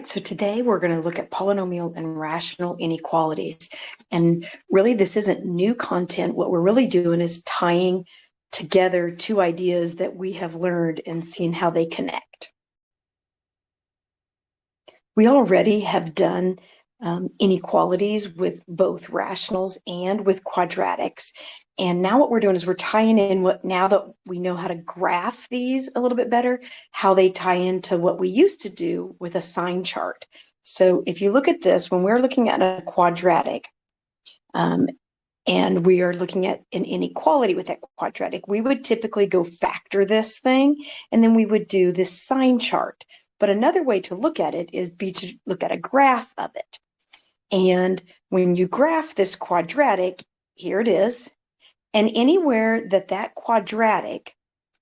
right, so today we're going to look at polynomial and rational inequalities. And really, this isn't new content. What we're really doing is tying together two ideas that we have learned and seeing how they connect. We already have done inequalities with both rationals and with quadratics. And now what we're doing is we're tying in now that we know how to graph these a little bit better, how they tie into what we used to do with a sign chart. So if you look at this, when we're looking at a quadratic, and we are looking at an inequality with that quadratic, we would typically go factor this thing, and then we would do this sign chart. But another way to look at it is to look at a graph of it. And when you graph this quadratic, here it is, and anywhere that that quadratic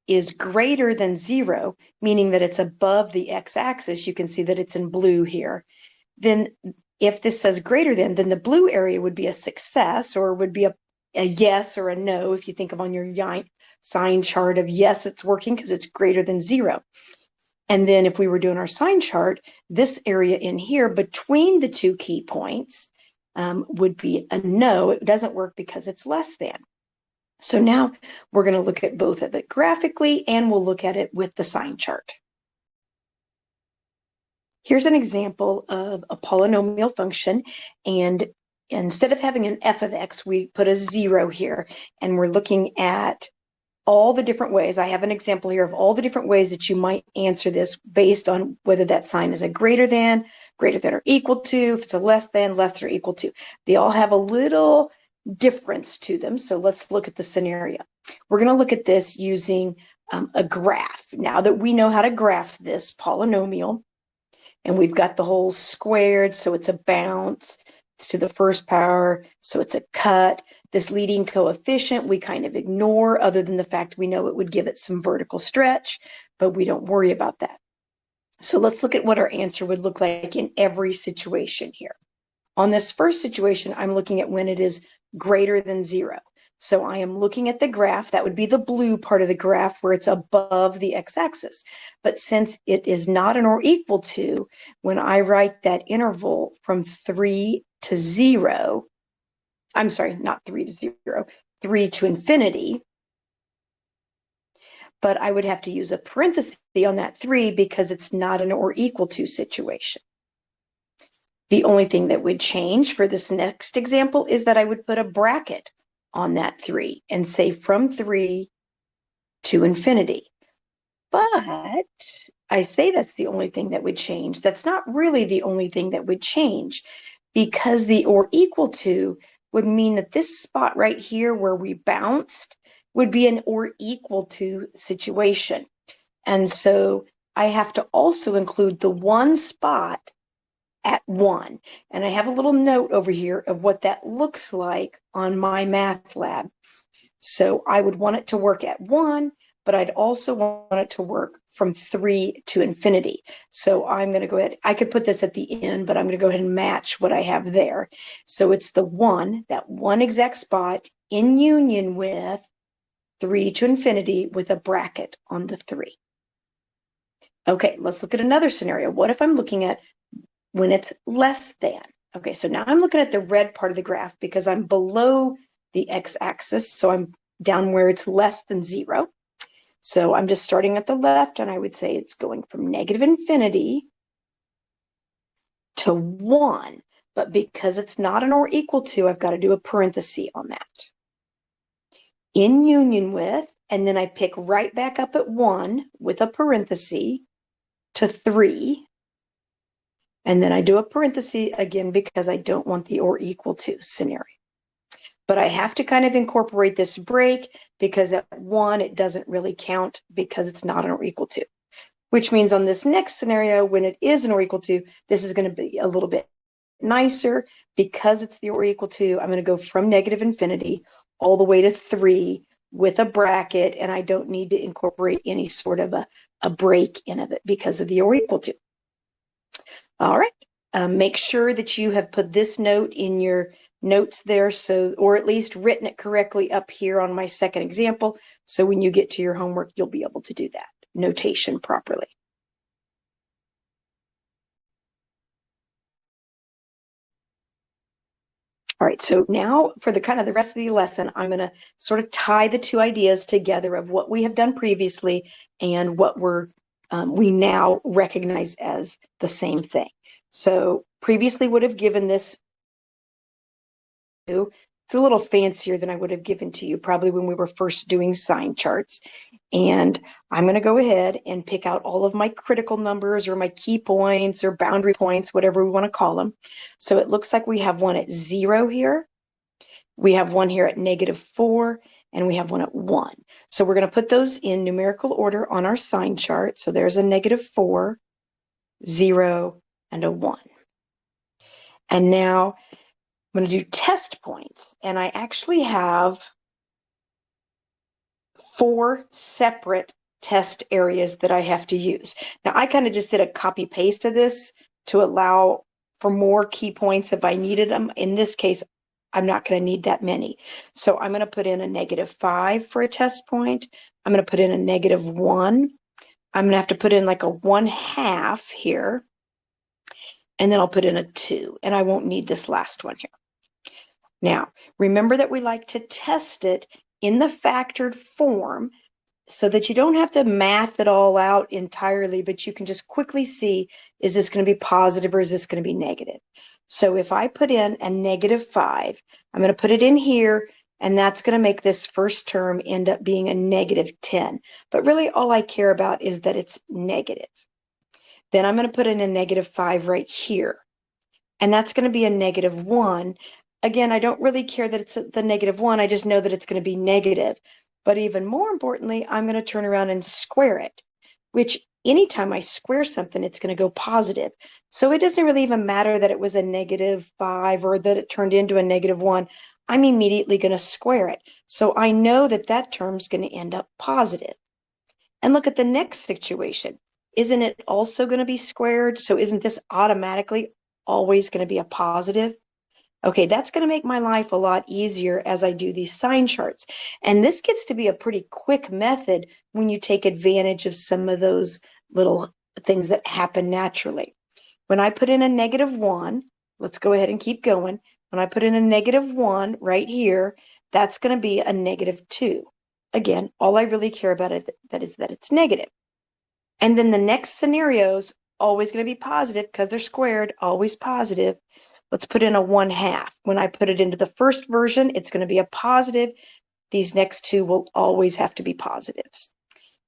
is greater than 0, meaning that it's above the x-axis, you can see that it's in blue here, then if this says greater than, then the blue area would be a success, or would be a yes or a no, if you think of on your sign chart of yes, it's working because it's greater than 0. And then if we were doing our sign chart, this area in here between the two key points would be a no. It doesn't work because it's less than. So now we're going to look at both of it graphically, and we'll look at it with the sign chart. Here's an example of a polynomial function, and instead of having an f of x, we put a 0 here, and we're looking at all the different ways. I have an example here of all the different ways that you might answer this based on whether that sign is a greater than or equal to, if it's a less than or equal to. They all have a little difference to them. So let's look at the scenario. We're going to look at this using a graph. Now that we know how to graph this polynomial, and we've got the whole squared, so it's a bounce. It's to the first power, so it's a cut. This leading coefficient we kind of ignore, other than the fact we know it would give it some vertical stretch, but we don't worry about that. So let's look at what our answer would look like in every situation here. On this first situation, I'm looking at when it is greater than 0. So I am looking at the graph. That would be the blue part of the graph where it's above the x-axis. But since it is not an or equal to, when I write that interval from 3 to 0, I'm sorry, not 3 to 0, 3 to infinity, but I would have to use a parenthesis on that 3 because it's not an or equal to situation. The only thing that would change for this next example is that I would put a bracket on that 3 and say from 3 to infinity. But I say that's the only thing that would change. That's not really the only thing that would change, because the or equal to would mean that this spot right here where we bounced would be an or equal to situation. And so I have to also include the one spot at 1. And I have a little note over here of what that looks like on my math lab. So I would want it to work at 1, but I'd also want it to work from 3 to infinity. So I'm going to go ahead, I could put this at the end, but I'm going to go ahead and match what I have there. So it's the 1, that one exact spot in union with 3 to infinity with a bracket on the 3. Okay, let's look at another scenario. What if I'm looking at when it's less than? Okay, so now I'm looking at the red part of the graph because I'm below the x-axis, so I'm down where it's less than 0. So I'm just starting at the left, and I would say it's going from negative infinity to 1. But because it's not an or equal to, I've got to do a parenthesis on that. In union with, and then I pick right back up at 1 with a parenthesis to 3. And then I do a parenthesis again because I don't want the or equal to scenario. But I have to kind of incorporate this break because at 1, it doesn't really count because it's not an or equal to. Which means on this next scenario, when it is an or equal to, this is going to be a little bit nicer because it's the or equal to. I'm going to go from negative infinity all the way to 3 with a bracket, and I don't need to incorporate any sort of a break in of it because of the or equal to. All right, make sure that you have put this note in your notes there, so, or at least written it correctly up here on my second example, so when you get to your homework, you'll be able to do that notation properly. All right, so now for the kind of the rest of the lesson, I'm going to sort of tie the two ideas together of what we have done previously and what we now recognize as the same thing. So previously would have given this, it's a little fancier than I would have given to you probably when we were first doing sign charts. And I'm going to go ahead and pick out all of my critical numbers or my key points or boundary points, whatever we want to call them. So it looks like we have one at 0 here. We have one here at -4, and we have one at 1. So we're going to put those in numerical order on our sign chart. So there's a -4, 0, and a 1. And now I'm going to do test points. And I actually have 4 separate test areas that I have to use. Now, I kind of just did a copy paste of this to allow for more key points if I needed them. In this case, I'm not going to need that many. So I'm going to put in a -5 for a test point. I'm going to put in a -1. I'm going to have to put in like a 1/2 here. And then I'll put in a 2. And I won't need this last one here. Now, remember that we like to test it in the factored form so that you don't have to math it all out entirely, but you can just quickly see, is this going to be positive or is this going to be negative? So if I put in a -5, I'm going to put it in here, and that's going to make this first term end up being a -10. But really all I care about is that it's negative. Then I'm going to put in a -5 right here, and that's going to be a -1. Again, I don't really care that it's the -1. I just know that it's going to be negative. But even more importantly, I'm going to turn around and square it, which anytime I square something, it's going to go positive. So it doesn't really even matter that it was a -5 or that it turned into a -1. I'm immediately going to square it. So I know that that term's going to end up positive. And look at the next situation. Isn't it also going to be squared? So isn't this automatically always going to be a positive? Okay, that's going to make my life a lot easier as I do these sign charts. And this gets to be a pretty quick method when you take advantage of some of those little things that happen naturally. When I put in a -1, let's go ahead and keep going. When I put in a -1 right here, that's going to be a -2. Again, all I really care about is that it's negative. And then the next scenario is always going to be positive because they're squared, always positive. Let's put in a 1/2. When I put it into the first version, it's going to be a positive. These next two will always have to be positives.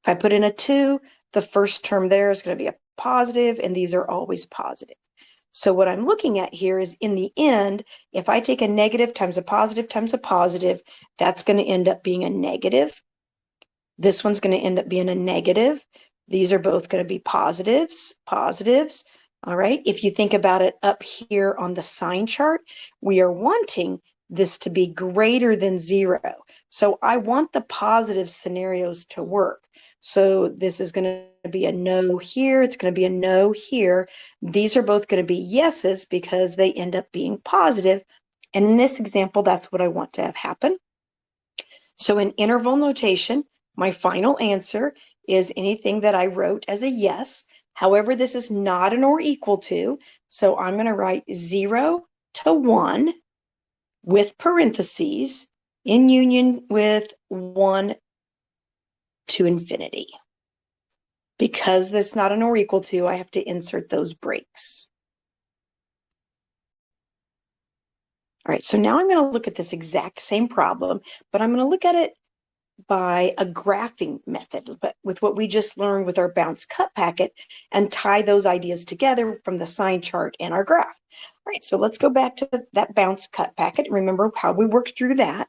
If I put in a 2, the first term there is going to be a positive, and these are always positive. So what I'm looking at here is, in the end, if I take a negative times a positive, that's going to end up being a negative. This one's going to end up being a negative. These are both going to be positives, positives. All right. If you think about it up here on the sign chart, we are wanting this to be greater than 0. So I want the positive scenarios to work. So this is going to be a no here. It's going to be a no here. These are both going to be yeses because they end up being positive. And in this example, that's what I want to have happen. So in interval notation, my final answer is anything that I wrote as a yes. However, this is not an or equal to, so I'm going to write 0 to 1 with parentheses in union with 1 to infinity. Because that's not an or equal to, I have to insert those breaks. All right, so now I'm going to look at this exact same problem, but I'm going to look at it by a graphing method, but with what we just learned with our bounce cut packet, and tie those ideas together from the sign chart and our graph. All right, so let's go back to that bounce cut packet. Remember how we worked through that.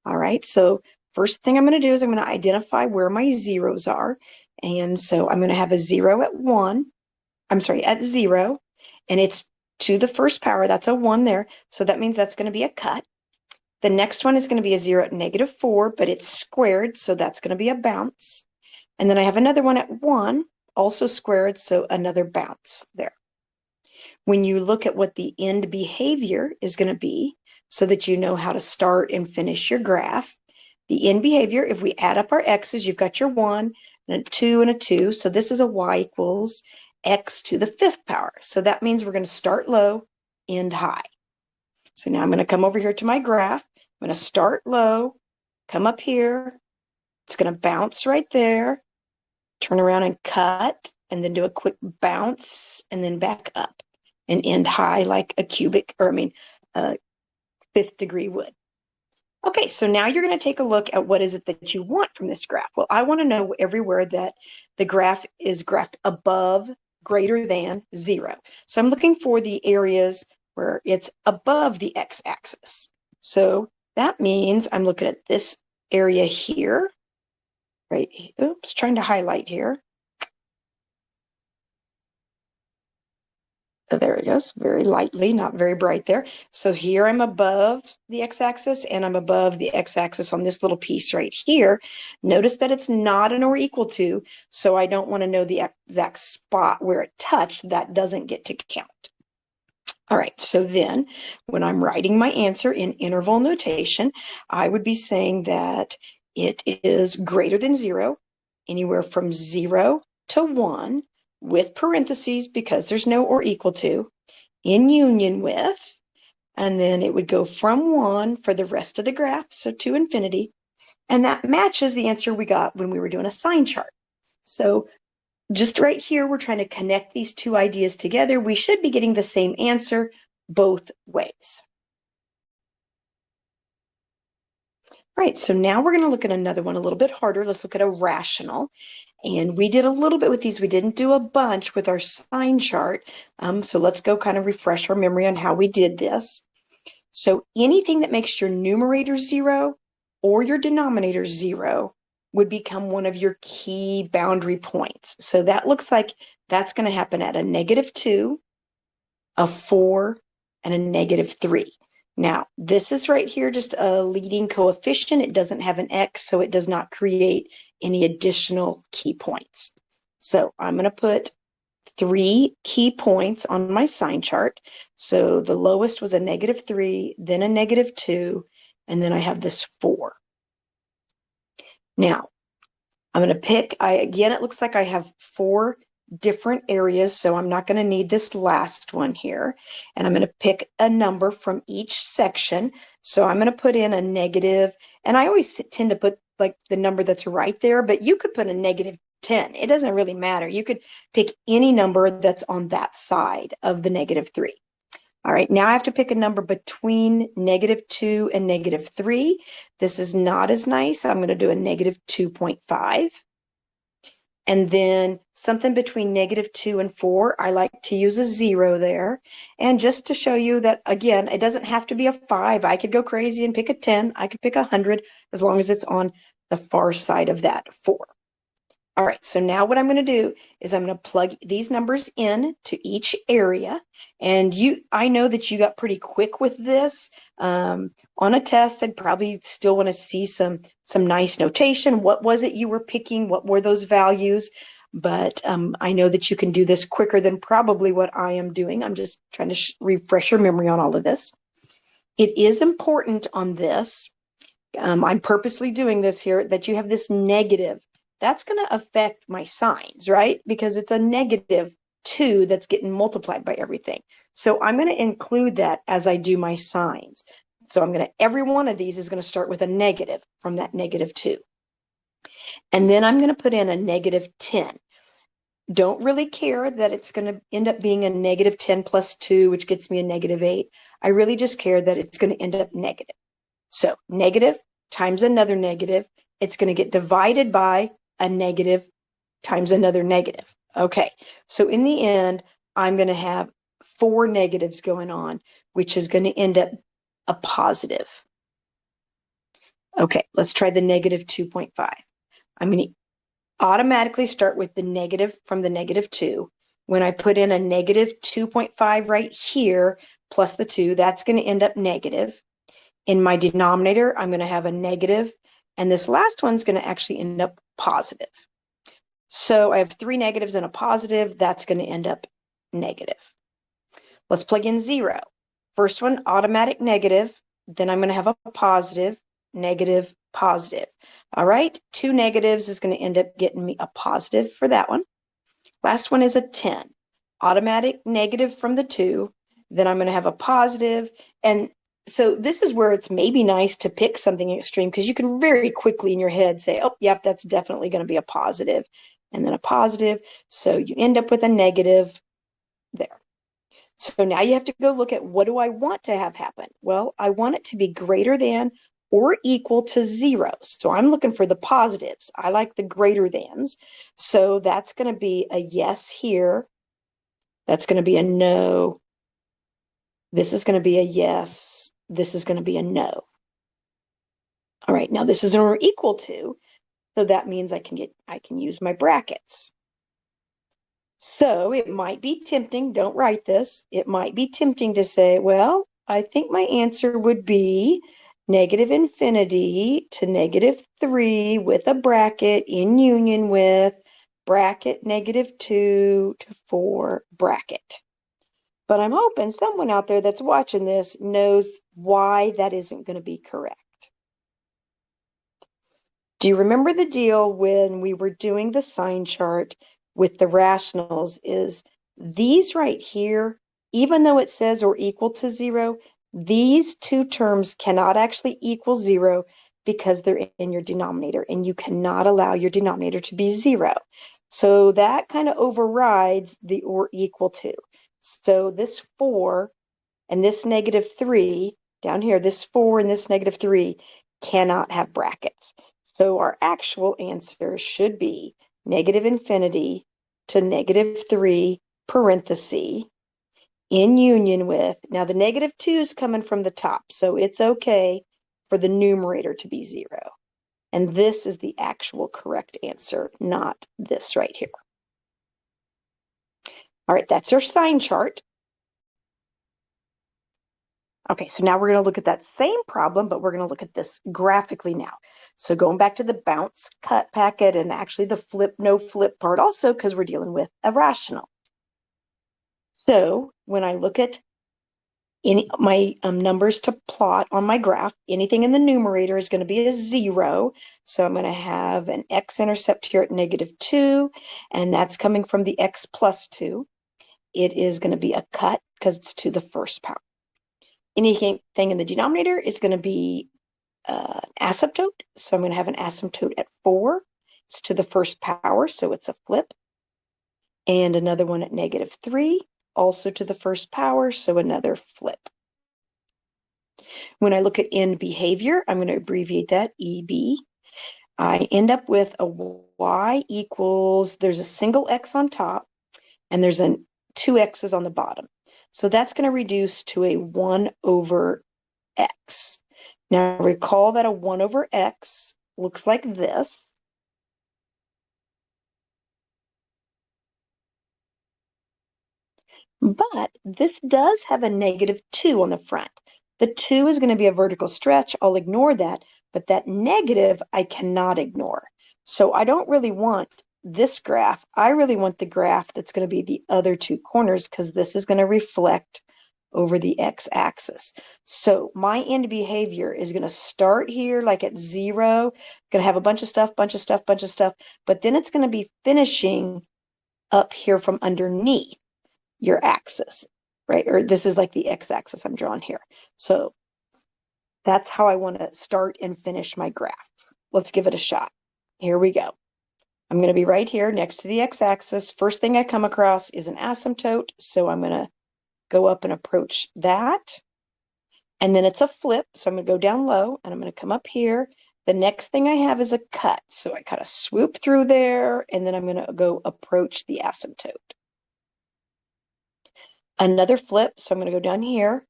All right, so first thing I'm going to do is I'm going to identify where my zeros are. And so I'm going to have a 0 at 1. I'm sorry, at 0, and it's to the first power. That's a 1 there. So that means that's going to be a cut. The next one is going to be a 0 at -4, but it's squared, so that's going to be a bounce. And then I have another one at 1, also squared, so another bounce there. When you look at what the end behavior is going to be, so that you know how to start and finish your graph, the end behavior, if we add up our x's, you've got your 1 and a 2 and a 2, so this is a y equals x to the 5th power. So that means we're going to start low, end high. So now I'm going to come over here to my graph. I'm going to start low, come up here. It's going to bounce right there, turn around and cut, and then do a quick bounce and then back up and end high like a fifth degree would. Okay, so now you're going to take a look at what is it that you want from this graph. Well, I want to know everywhere that the graph is graphed above, greater than 0. So I'm looking for the areas where it's above the x-axis. So that means I'm looking at this area here, right? Oops, trying to highlight here. There it goes, very lightly, not very bright there. So here I'm above the x-axis and I'm above the x-axis on this little piece right here. Notice that it's not an or equal to, so I don't want to know the exact spot where it touched. That doesn't get to count. All right, so then when I'm writing my answer in interval notation, I would be saying that it is greater than 0, anywhere from 0 to 1, with parentheses because there's no or equal to, in union with, and then it would go from 1 for the rest of the graph, so to infinity, and that matches the answer we got when we were doing a sign chart. So just right here, we're trying to connect these two ideas together. We should be getting the same answer both ways. All right, so now we're going to look at another one a little bit harder. Let's look at a rational. And we did a little bit with these. We didn't do a bunch with our sign chart. So let's go kind of refresh our memory on how we did this. So anything that makes your numerator 0 or your denominator 0 would become one of your key boundary points. So that looks like that's going to happen at a -2, a 4, and a -3. Now, this is right here just a leading coefficient. It doesn't have an x, so it does not create any additional key points. So I'm going to put 3 key points on my sign chart. So the lowest was a -3, then a -2, and then I have this 4. Now, I'm going to pick, again, it looks like I have 4 different areas, so I'm not going to need this last one here. And I'm going to pick a number from each section. So I'm going to put in a negative, and I always tend to put like the number that's right there, but you could put a -10. It doesn't really matter. You could pick any number that's on that side of the -3. All right, now I have to pick a number between -2 and -3. This is not as nice. I'm going to do a -2.5. And then something between -2 and 4, I like to use a 0 there. And just to show you that, again, it doesn't have to be a 5. I could go crazy and pick a 10. I could pick 100 as long as it's on the far side of that 4. All right, so now what I'm going to do is I'm going to plug these numbers in to each area. And I know that you got pretty quick with this. On a test, I'd probably still want to see some nice notation. What was it you were picking? What were those values? But I know that you can do this quicker than probably what I am doing. I'm just trying to refresh your memory on all of this. It is important on this. I'm purposely doing this here, that you have this negative. That's going to affect my signs, right? Because it's a -2 that's getting multiplied by everything. So I'm going to include that as I do my signs. So every one of these is going to start with a negative from that -2. And then I'm going to put in a -10. Don't really care that it's going to end up being a -10 plus 2, which gets me a -8. I really just care that it's going to end up negative. So negative times another negative, it's going to get divided by a negative times another negative. Okay, so in the end, I'm going to have 4 negatives going on, which is going to end up a positive. Okay, let's try the -2.5. I'm going to automatically start with the negative from the -2. When I put in a -2.5 right here, plus the 2, that's going to end up negative. In my denominator, I'm going to have a negative, and this last one's going to actually end up positive. So I have 3 negatives and a positive. That's going to end up negative. Let's plug in 0. First one, automatic negative. Then I'm going to have a positive, negative, positive. All right, 2 negatives is going to end up getting me a positive for that one. Last one is a 10. Automatic negative from the 2. Then I'm going to have a positive, and So this is where it's maybe nice to pick something extreme because you can very quickly in your head say, oh, yep, that's definitely going to be a positive and then a positive. So you end up with a negative there. So now you have to go look at what do I want to have happen? Well, I want it to be greater than or equal to 0. So I'm looking for the positives. I like the greater thans. So that's going to be a yes here. That's going to be a no. This is going to be a yes. This is going to be a no. All right, now this is an or equal to, so that means I can use my brackets. So it might be tempting, don't write this, it might be tempting to say, well, I think my answer would be negative infinity to negative 3 with a bracket in union with bracket negative 2 to 4 bracket. But I'm hoping someone out there that's watching this knows why that isn't going to be correct. Do you remember the deal when we were doing the sign chart with the rationals is these right here, even though it says or equal to 0, these two terms cannot actually equal 0 because they're in your denominator, and you cannot allow your denominator to be 0. So that kind of overrides the or equal to. So this 4 and this negative 3 down here, this 4 and this negative 3 cannot have brackets. So our actual answer should be negative infinity to negative 3 parenthesis in union with, now the negative 2 is coming from the top, so it's okay for the numerator to be 0. And this is the actual correct answer, not this right here. All right, that's our sign chart. Okay, so now we're going to look at that same problem, but we're going to look at this graphically now. So going back to the bounce cut packet and actually the flip, no flip part also, because we're dealing with a rational. So when I look at my numbers to plot on my graph, anything in the numerator is going to be a 0. So I'm going to have an x-intercept here at negative 2, and that's coming from the x plus 2. It is going to be a cut because it's to the first power. Anything in the denominator is going to be asymptote. So I'm going to have an asymptote at 4. It's to the first power, so it's a flip. And another one at negative 3, also to the first power, so another flip. When I look at end behavior, I'm going to abbreviate that EB. I end up with a y equals, there's a single x on top, and there's two x's on the bottom. So that's going to reduce to a 1 over x. Now recall that a 1 over x looks like this. But this does have a negative 2 on the front. The 2 is going to be a vertical stretch. I'll ignore that. But that negative, I cannot ignore. So I don't really want this graph. I really want the graph that's going to be the other two corners because this is going to reflect over the x-axis. So my end behavior is going to start here like at 0, going to have a bunch of stuff, bunch of stuff, bunch of stuff, but then it's going to be finishing up here from underneath your axis, right? Or this is like the x-axis I'm drawing here. So that's how I want to start and finish my graph. Let's give it a shot. Here we go. I'm going to be right here next to the x-axis. First thing I come across is an asymptote, so I'm going to go up and approach that. And then it's a flip, so I'm going to go down low, and I'm going to come up here. The next thing I have is a cut, so I kind of swoop through there, and then I'm going to go approach the asymptote. Another flip, so I'm going to go down here,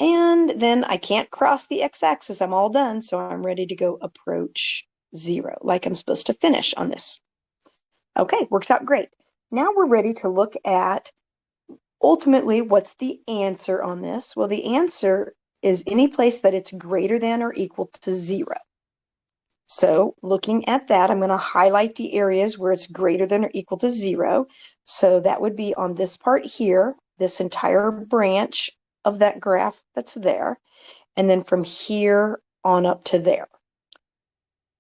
and then I can't cross the x-axis. I'm all done, so I'm ready to go approach 0, like I'm supposed to finish on this. Okay, works out great. Now we're ready to look at ultimately what's the answer on this. Well, the answer is any place that it's greater than or equal to 0. So looking at that, I'm going to highlight the areas where it's greater than or equal to 0. So that would be on this part here, this entire branch of that graph that's there, and then from here on up to there.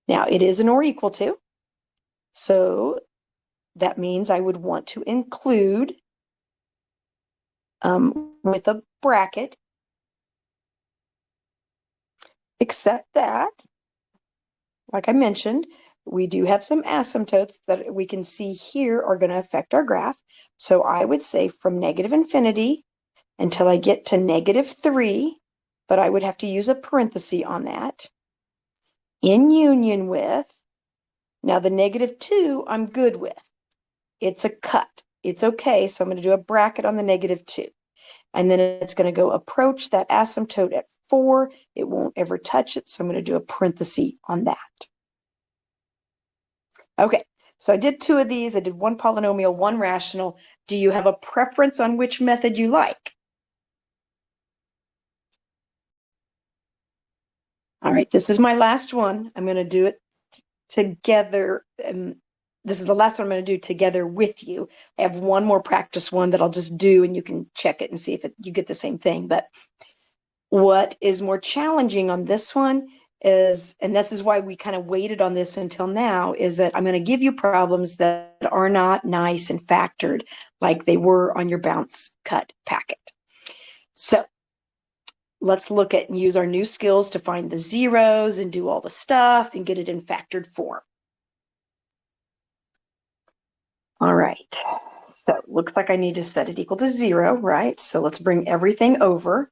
Now it is an or equal to, so that means I would want to include with a bracket except that, like I mentioned, we do have some asymptotes that we can see here are going to affect our graph. So I would say from negative infinity until I get to -3, but I would have to use a parenthesis on that, in union with, now the -2 I'm good with. It's a cut. It's okay, so I'm going to do a bracket on the -2. And then it's going to go approach that asymptote at 4. It won't ever touch it, so I'm going to do a parenthesis on that. Okay, so I did 2 of these. I did 1 polynomial, 1 rational. Do you have a preference on which method you like? All right, this is my last one. I'm going to do it together. This is the last one I'm going to do together with you. I have one more practice one that I'll just do, and you can check it and see if you get the same thing. But what is more challenging on this one is, and this is why we kind of waited on this until now, is that I'm going to give you problems that are not nice and factored like they were on your bounce cut packet. So let's look at and use our new skills to find the zeros and do all the stuff and get it in factored form. All right, so looks like I need to set it equal to 0, right? So let's bring everything over.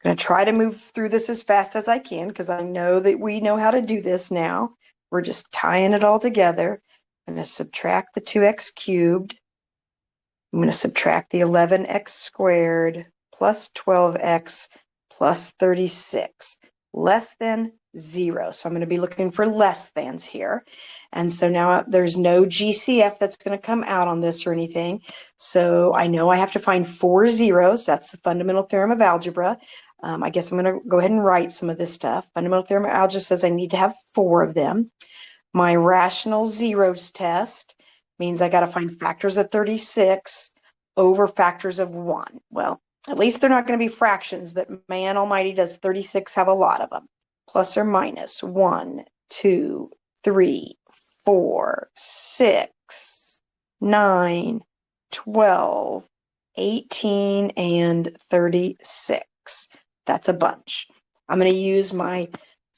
I'm going to try to move through this as fast as I can because I know that we know how to do this now. We're just tying it all together. I'm going to subtract the 2x cubed. I'm going to subtract the 11x squared plus 12x plus 36, less than 0. So I'm going to be looking for less thans here. And so now there's no GCF that's going to come out on this or anything. So I know I have to find 4 zeros. That's the fundamental theorem of algebra. I guess I'm going to go ahead and write some of this stuff. Fundamental theorem of algebra says I need to have 4 of them. My rational zeros test means I got to find factors of 36 over factors of 1. Well, at least they're not going to be fractions, but man almighty, does 36 have a lot of them. Plus or minus 1, 2, 3, 4, 6, 9, 12, 18, and 36. That's a bunch. I'm going to use my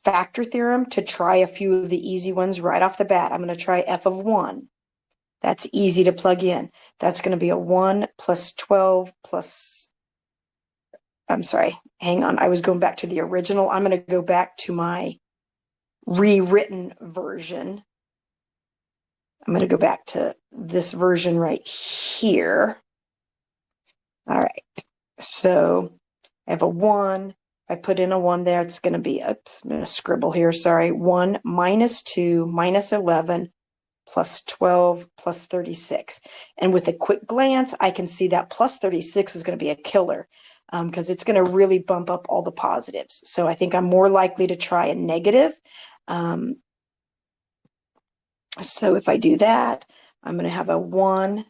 factor theorem to try a few of the easy ones right off the bat. I'm going to try f of 1. That's easy to plug in. That's going to be a 1 plus 12 plus, I'm sorry, hang on. I was going back to the original. I'm going to go back to my rewritten version. I'm going to go back to this version right here. All right. So I have a 1. I put in a 1 there. It's going to be, oops, I'm going to scribble here. Sorry. 1 minus 2 minus 11 plus 12 plus 36. And with a quick glance, I can see that plus 36 is going to be a killer because it's going to really bump up all the positives. So I think I'm more likely to try a negative. So if I do that, I'm going to have a 1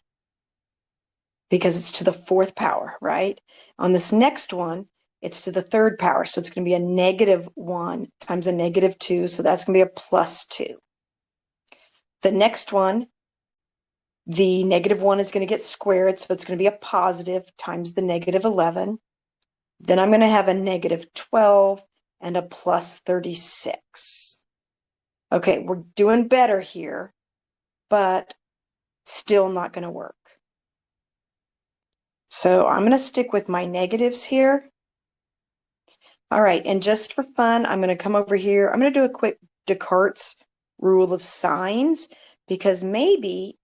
because it's to the 4th power, right? On this next one, it's to the 3rd power. So it's going to be a -1 times a -2. So that's going to be a +2. The next one, the -1 is going to get squared. So it's going to be a positive times the -11. Then I'm going to have a -12 and a +36. Okay, we're doing better here, but still not going to work. So I'm going to stick with my negatives here. All right, and just for fun, I'm going to come over here. I'm going to do a quick Descartes rule of signs because maybe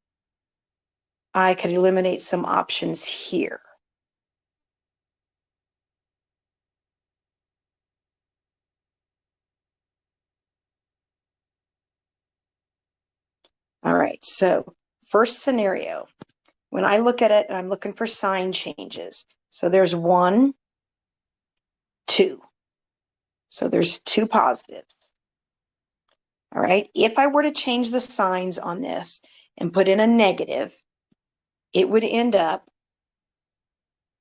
I could eliminate some options here. All right, so first scenario, when I look at it, I'm looking for sign changes. So there's 1, 2. So there's 2 positives. All right, if I were to change the signs on this and put in a negative, it would end up,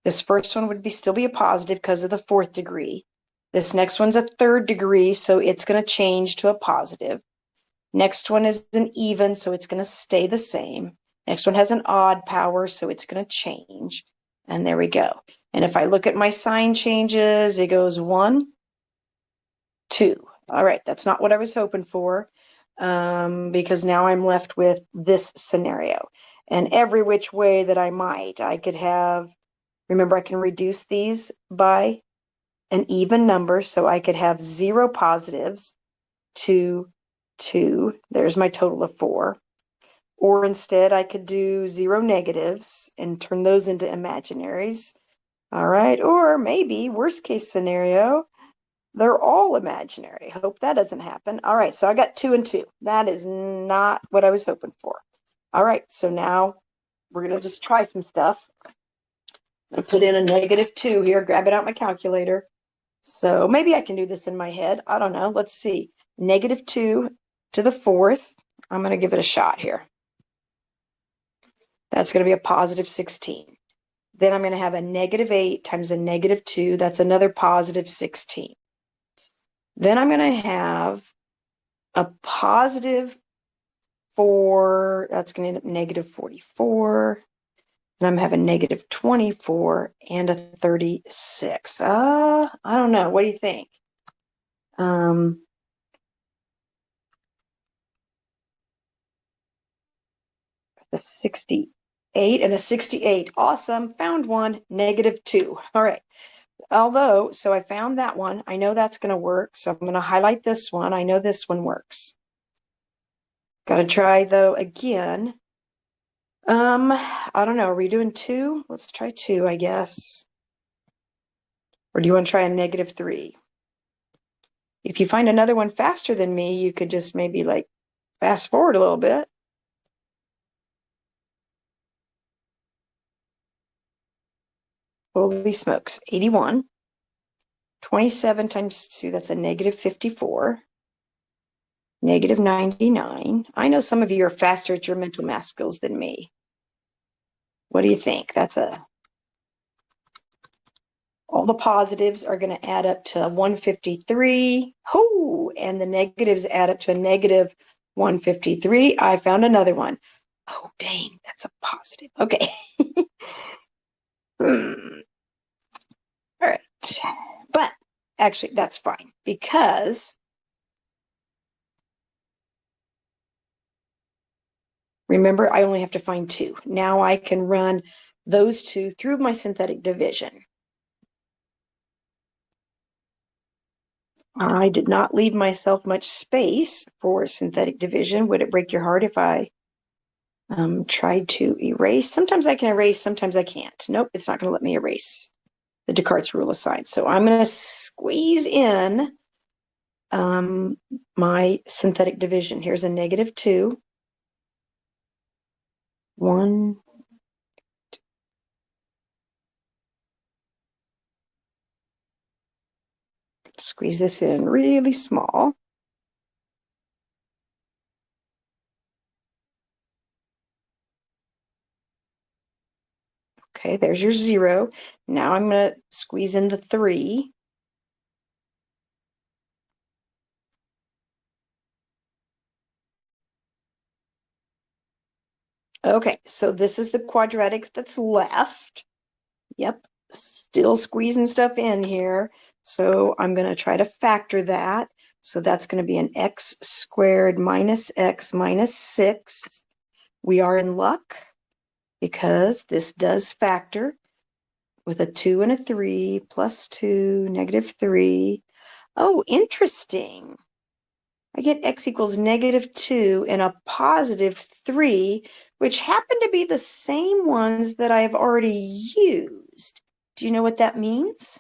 this first one would still be a positive because of the 4th degree. This next one's a 3rd degree, so it's going to change to a positive. Next one is an even, so it's going to stay the same. Next one has an odd power, so it's going to change. And there we go. And if I look at my sign changes, it goes 1, 2. All right, that's not what I was hoping for, because now I'm left with this scenario. And every which way that I might, I could have, remember, I can reduce these by an even number, so I could have 0 positives to 2. There's my total of 4. Or instead, I could do 0 negatives and turn those into imaginaries. All right, or maybe, worst case scenario, they're all imaginary. Hope that doesn't happen. All right, so I got 2 and 2. That is not what I was hoping for. All right, so now we're going to just try some stuff. I put in a -2 here, grab it out my calculator. So maybe I can do this in my head. I don't know. Let's see. -2 to the 4th. I'm going to give it a shot here. That's going to be a positive 16. Then I'm going to have a -8 times a -2. That's another positive 16. Then I'm going to have a positive 4. That's going to end up -44. And I'm having -24 and a 36. I don't know. What do you think? The 68 and a 68. Awesome. Found one. -2. All right. Although, so I found that one. I know that's going to work. So I'm going to highlight this one. I know this one works. Got to try, though, again. I don't know. Are we doing 2? Let's try 2, I guess. Or do you want to try a -3? If you find another one faster than me, you could just maybe like fast forward a little bit. Holy smokes. 81. 27 times 2, that's a -54. -99. I know some of you are faster at your mental math skills than me. What do you think? All the positives are going to add up to 153. Oh, and the negatives add up to a -153. I found another one. Oh, dang, that's a positive. Okay. All right. But actually, that's fine because remember, I only have to find 2. Now I can run those 2 through my synthetic division. I did not leave myself much space for synthetic division. Would it break your heart if I tried to erase? Sometimes I can erase, sometimes I can't. Nope, it's not going to let me erase the Descartes rule of signs. So I'm going to squeeze in my synthetic division. Here's a -2. 1. Squeeze this in really small. Okay, there's your 0. Now I'm going to squeeze in the 3. Okay, so this is the quadratic that's left. Yep, still squeezing stuff in here. So I'm going to try to factor that. So that's going to be an x squared minus x minus 6. We are in luck because this does factor with a 2 and a 3 plus 2, -3. Oh, interesting. I get x equals -2 and a positive 3, which happen to be the same ones that I've already used. Do you know what that means?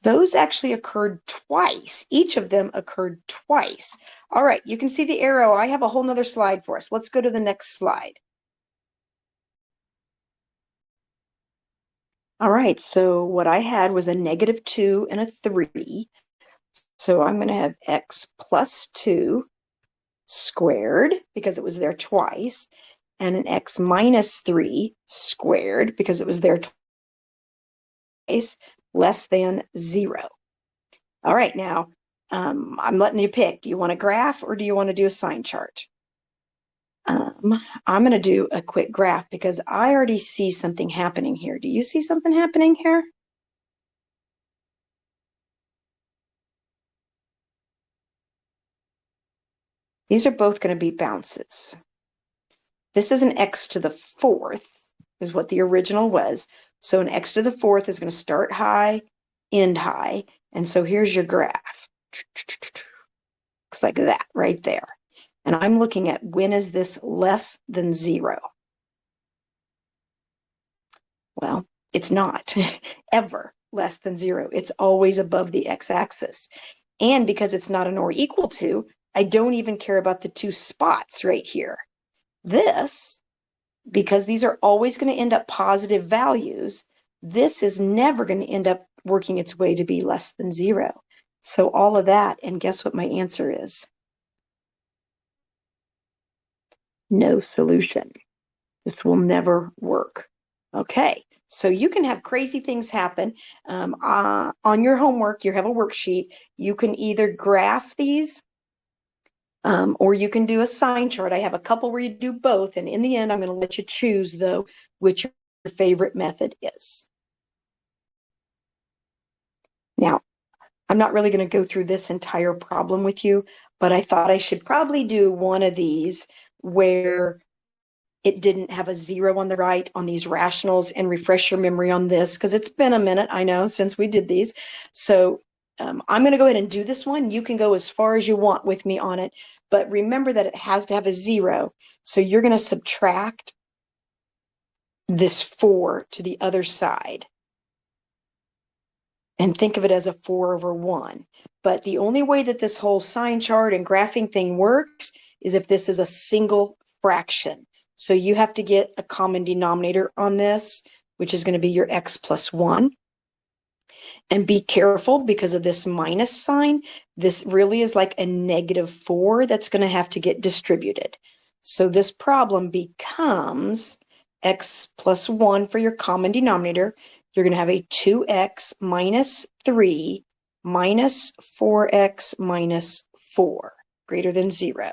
Those actually occurred twice. Each of them occurred twice. All right, you can see the arrow. I have a whole nother slide for us. Let's go to the next slide. All right, so what I had was a -2 and a 3. So I'm going to have x plus 2 squared because it was there twice, and an x minus 3 squared because it was there twice, less than 0. All right, now I'm letting you pick. Do you want a graph or do you want to do a sign chart? I'm going to do a quick graph because I already see something happening here. Do you see something happening here? These are both going to be bounces. This is an x to the fourth, is what the original was. So an x to the fourth is going to start high, end high. And so here's your graph. Looks like that right there. And I'm looking at when is this less than 0? Well, it's not ever less than 0. It's always above the x-axis. And because it's not an or equal to, I don't even care about the two spots right here. This, because these are always going to end up positive values, this is never going to end up working its way to be less than 0. So all of that, and guess what my answer is? No solution. This will never work. Okay, so you can have crazy things happen. On your homework, you have a worksheet. You can either graph these or you can do a sign chart. I have a couple where you do both. And in the end, I'm going to let you choose, though, which your favorite method is. Now, I'm not really going to go through this entire problem with you, but I thought I should probably do one of these where it didn't have a 0 on the right on these rationals and refresh your memory on this because it's been a minute, I know, since we did these. So I'm going to go ahead and do this one. You can go as far as you want with me on it, but remember that it has to have a 0. So you're going to subtract this 4 to the other side and think of it as a 4 over 1. But the only way that this whole sign chart and graphing thing works is if this is a single fraction. So you have to get a common denominator on this, which is going to be your x plus 1. And be careful because of this minus sign. This really is like a negative 4 that's going to have to get distributed. So this problem becomes x plus 1 for your common denominator. You're going to have a 2x minus 3 minus 4x minus 4 greater than 0.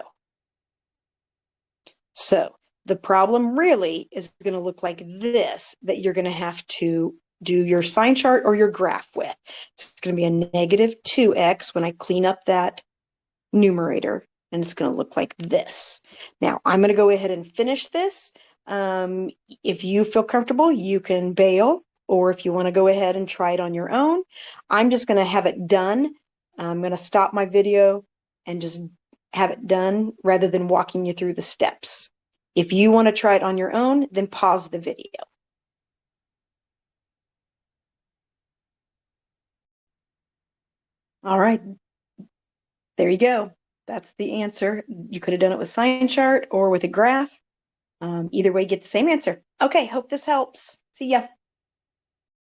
So the problem really is going to look like this, that you're going to have to do your sign chart or your graph with. It's going to be a negative 2x when I clean up that numerator, and it's going to look like this. Now, I'm going to go ahead and finish this. If you feel comfortable, you can bail, or if you want to go ahead and try it on your own. I'm just going to have it done. I'm going to stop my video and just have it done rather than walking you through the steps. If you want to try it on your own, then pause the video. All right, there you go. That's the answer. You could have done it with sign chart or with a graph. Either way, get the same answer. Okay, hope this helps. See ya.